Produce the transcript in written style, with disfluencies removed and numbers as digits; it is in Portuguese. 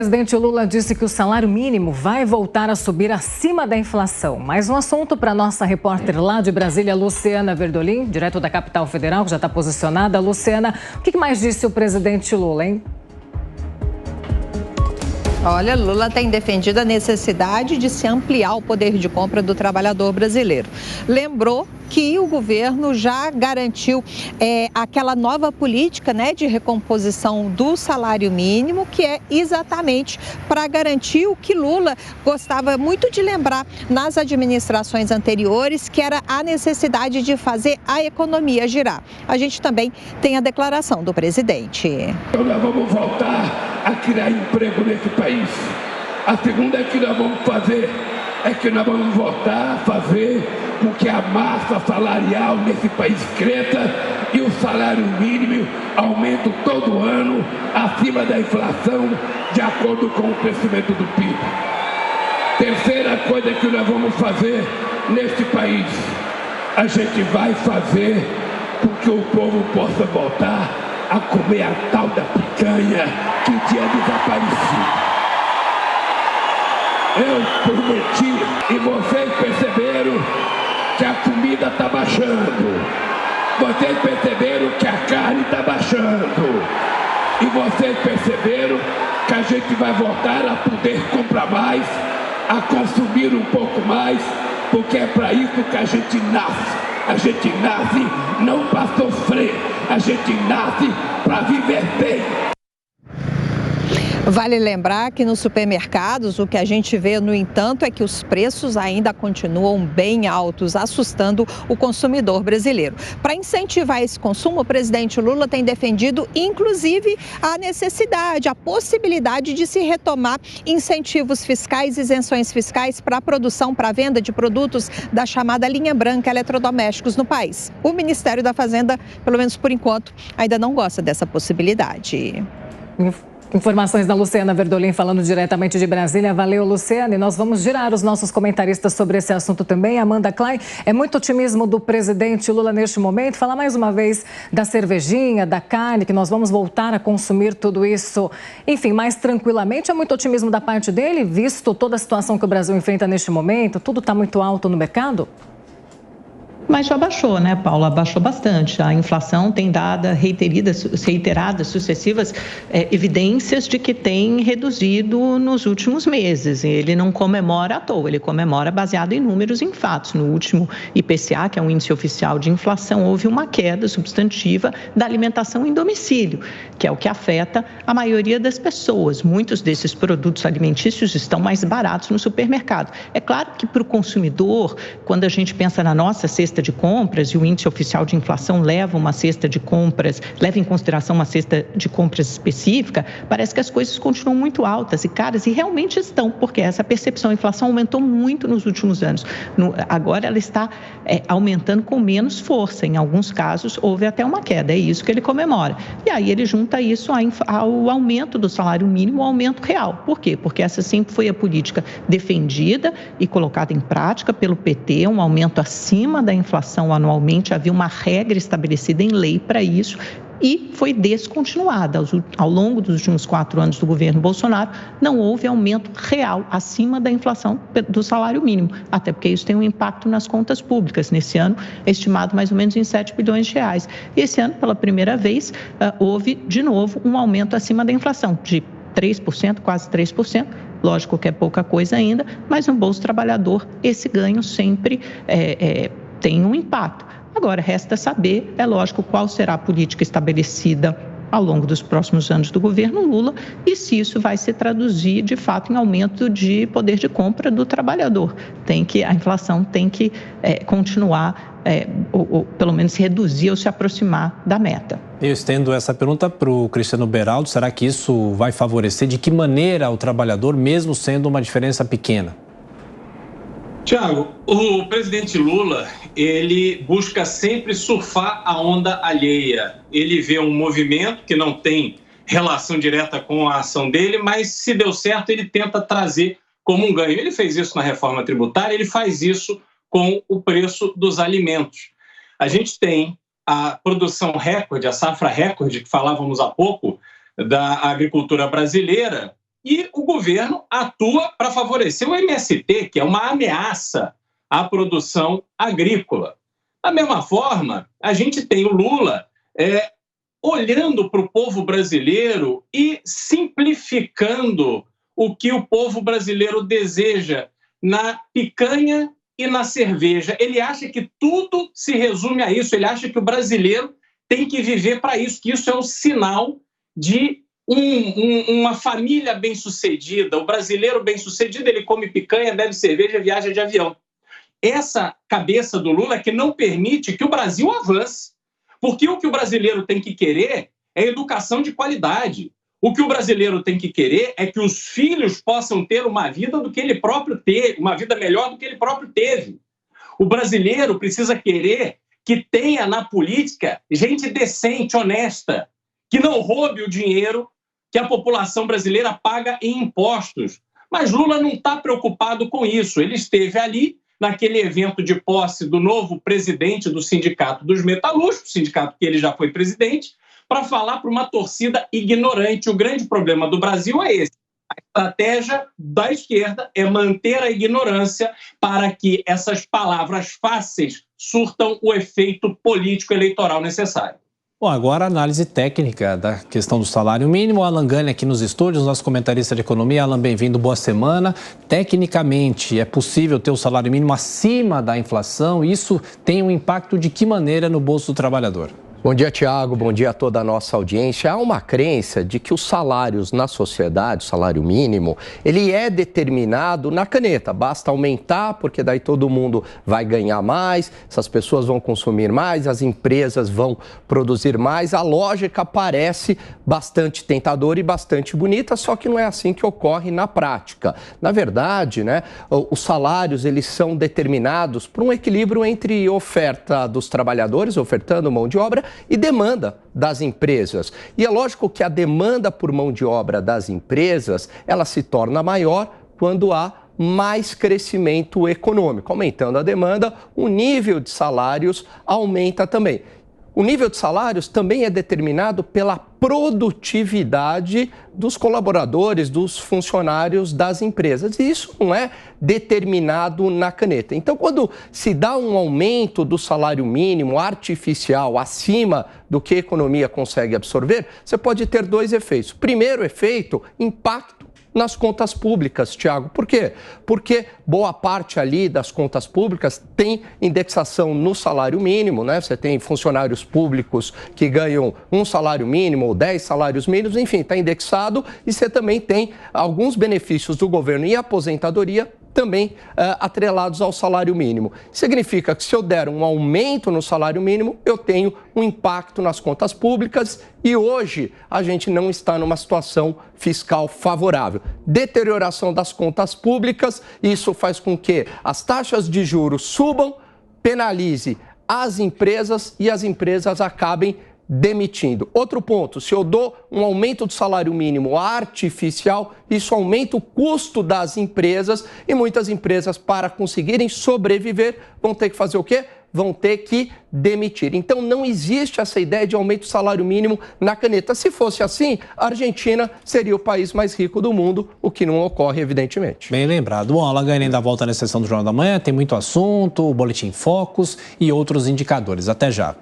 O presidente Lula disse que o salário mínimo vai voltar a subir acima da inflação. Mais um assunto para a nossa repórter lá de Brasília, Luciana Verdolim, direto da capital federal, que já está posicionada. Luciana, o que mais disse o presidente Lula, hein? Olha, Lula tem defendido a necessidade de se ampliar o poder de compra do trabalhador brasileiro. Lembrou que o governo já garantiu aquela nova política, de recomposição do salário mínimo, que é exatamente para garantir o que Lula gostava muito de lembrar nas administrações anteriores, que era a necessidade de fazer a economia girar. A gente também tem a declaração do presidente. Nós vamos voltar a criar emprego nesse país. A segunda é que nós vamos fazer, nós vamos voltar a fazer com que a massa salarial nesse país cresça e o salário mínimo aumente todo ano acima da inflação, de acordo com o crescimento do PIB. Terceira coisa que nós vamos fazer neste país, a gente vai fazer com que o povo possa voltar a comer a tal da picanha que tinha desaparecido. Eu prometi e vocês perceberam que a comida está baixando. Vocês perceberam que a carne está baixando. E vocês perceberam que a gente vai voltar a poder comprar mais, a consumir um pouco mais, porque é para isso que a gente nasce. A gente nasce não para sofrer, a gente nasce para viver bem. Vale lembrar que nos supermercados o que a gente vê, no entanto, é que os preços ainda continuam bem altos, assustando o consumidor brasileiro. Para incentivar esse consumo, o presidente Lula tem defendido, inclusive, a necessidade, a possibilidade de se retomar incentivos fiscais, isenções fiscais para a produção, para a venda de produtos da chamada linha branca eletrodomésticos no país. O Ministério da Fazenda, pelo menos por enquanto, ainda não gosta dessa possibilidade. Informações da Luciana Verdolim, falando diretamente de Brasília. Valeu, Luciana. E nós vamos girar os nossos comentaristas sobre esse assunto também. Amanda Klein, é muito otimismo do presidente Lula neste momento. Falar mais uma vez da cervejinha, da carne, que nós vamos voltar a consumir tudo isso, enfim, mais tranquilamente. É muito otimismo da parte dele, visto toda a situação que o Brasil enfrenta neste momento? Tudo está muito alto no mercado? Mas já baixou, né, Paula? Baixou bastante. A inflação tem dado reiteradas, sucessivas evidências de que tem reduzido nos últimos meses. Ele não comemora à toa, ele comemora baseado em números e em fatos. No último IPCA, que é um índice oficial de inflação, houve uma queda substantiva da alimentação em domicílio, que é o que afeta a maioria das pessoas. Muitos desses produtos alimentícios estão mais baratos no supermercado. É claro que para o consumidor, quando a gente pensa na nossa cesta de compras, e o índice oficial de inflação leva em consideração uma cesta de compras específica, parece que as coisas continuam muito altas e caras, e realmente estão, porque essa percepção, a inflação aumentou muito nos últimos anos. Agora ela está aumentando com menos força, em alguns casos houve até uma queda, é isso que ele comemora. E aí ele junta isso ao aumento do salário mínimo, ao aumento real. Por quê? Porque essa sempre foi a política defendida e colocada em prática pelo PT, um aumento acima da inflação anualmente, havia uma regra estabelecida em lei para isso e foi descontinuada. Ao longo dos últimos 4 anos do governo Bolsonaro, não houve aumento real acima da inflação do salário mínimo, até porque isso tem um impacto nas contas públicas. Nesse ano, é estimado mais ou menos em 7 bilhões de reais. E esse ano, pela primeira vez, houve de novo um aumento acima da inflação, de 3%, quase 3%. Lógico que é pouca coisa ainda, mas no bolso trabalhador esse ganho sempre tem um impacto. Agora, resta saber, é lógico, qual será a política estabelecida ao longo dos próximos anos do governo Lula e se isso vai se traduzir, de fato, em aumento de poder de compra do trabalhador. A inflação tem que continuar, ou pelo menos se reduzir ou se aproximar da meta. Eu estendo essa pergunta para o Cristiano Beraldo. Será que isso vai favorecer? De que maneira o trabalhador, mesmo sendo uma diferença pequena? Tiago, o presidente Lula, ele busca sempre surfar a onda alheia. Ele vê um movimento que não tem relação direta com a ação dele, mas se deu certo, ele tenta trazer como um ganho. Ele fez isso na reforma tributária, ele faz isso com o preço dos alimentos. A gente tem a produção recorde, a safra recorde, que falávamos há pouco, da agricultura brasileira, e o governo atua para favorecer o MST, que é uma ameaça à produção agrícola. Da mesma forma, a gente tem o Lula olhando para o povo brasileiro e simplificando o que o povo brasileiro deseja na picanha e na cerveja. Ele acha que tudo se resume a isso, ele acha que o brasileiro tem que viver para isso, que isso é um sinal de uma família bem-sucedida. O brasileiro bem-sucedido, ele come picanha, bebe cerveja, viaja de avião. Essa cabeça do Lula é que não permite que o Brasil avance. Porque o que o brasileiro tem que querer é educação de qualidade. O que o brasileiro tem que querer é que os filhos possam ter uma vida do que ele próprio teve, uma vida melhor do que ele próprio teve. O brasileiro precisa querer que tenha na política gente decente, honesta, que não roube o dinheiro que a população brasileira paga em impostos. Mas Lula não está preocupado com isso. Ele esteve ali naquele evento de posse do novo presidente do Sindicato dos Metalúrgicos, sindicato que ele já foi presidente, para falar para uma torcida ignorante. O grande problema do Brasil é esse. A estratégia da esquerda é manter a ignorância para que essas palavras fáceis surtam o efeito político eleitoral necessário. Bom, agora a análise técnica da questão do salário mínimo. Alan Gani aqui nos estúdios, nosso comentarista de economia. Alan, bem-vindo, boa semana. Tecnicamente, é possível ter o salário mínimo acima da inflação? Isso tem um impacto de que maneira no bolso do trabalhador? Bom dia, Tiago. Bom dia a toda a nossa audiência. Há uma crença de que os salários na sociedade, o salário mínimo, ele é determinado na caneta. Basta aumentar, porque daí todo mundo vai ganhar mais, essas pessoas vão consumir mais, as empresas vão produzir mais. A lógica parece bastante tentadora e bastante bonita, só que não é assim que ocorre na prática. Na verdade, os salários eles são determinados por um equilíbrio entre oferta dos trabalhadores, ofertando mão de obra, e demanda das empresas. E é lógico que a demanda por mão de obra das empresas, ela se torna maior quando há mais crescimento econômico. Aumentando a demanda, o nível de salários aumenta também. O nível de salários também é determinado pela produtividade dos colaboradores, dos funcionários das empresas. E isso não é determinado na caneta. Então, quando se dá um aumento do salário mínimo artificial acima do que a economia consegue absorver, você pode ter dois efeitos. Primeiro efeito, impacto nas contas públicas, Tiago. Por quê? Porque boa parte ali das contas públicas tem indexação no salário mínimo, Você tem funcionários públicos que ganham um salário mínimo ou 10 salários mínimos, enfim, está indexado, e você também tem alguns benefícios do governo e aposentadoria também atrelados ao salário mínimo. Significa que se eu der um aumento no salário mínimo, eu tenho um impacto nas contas públicas e hoje a gente não está numa situação fiscal favorável. Deterioração das contas públicas, isso faz com que as taxas de juros subam, penalize as empresas e as empresas acabem demitindo. Outro ponto, se eu dou um aumento do salário mínimo artificial, isso aumenta o custo das empresas e muitas empresas, para conseguirem sobreviver, vão ter que fazer o quê? Vão ter que demitir. Então, não existe essa ideia de aumento do salário mínimo na caneta. Se fosse assim, a Argentina seria o país mais rico do mundo, o que não ocorre, evidentemente. Bem lembrado. Bom, a Alan Gani ainda volta na sessão do Jornal da Manhã, tem muito assunto, o Boletim Focus e outros indicadores. Até já.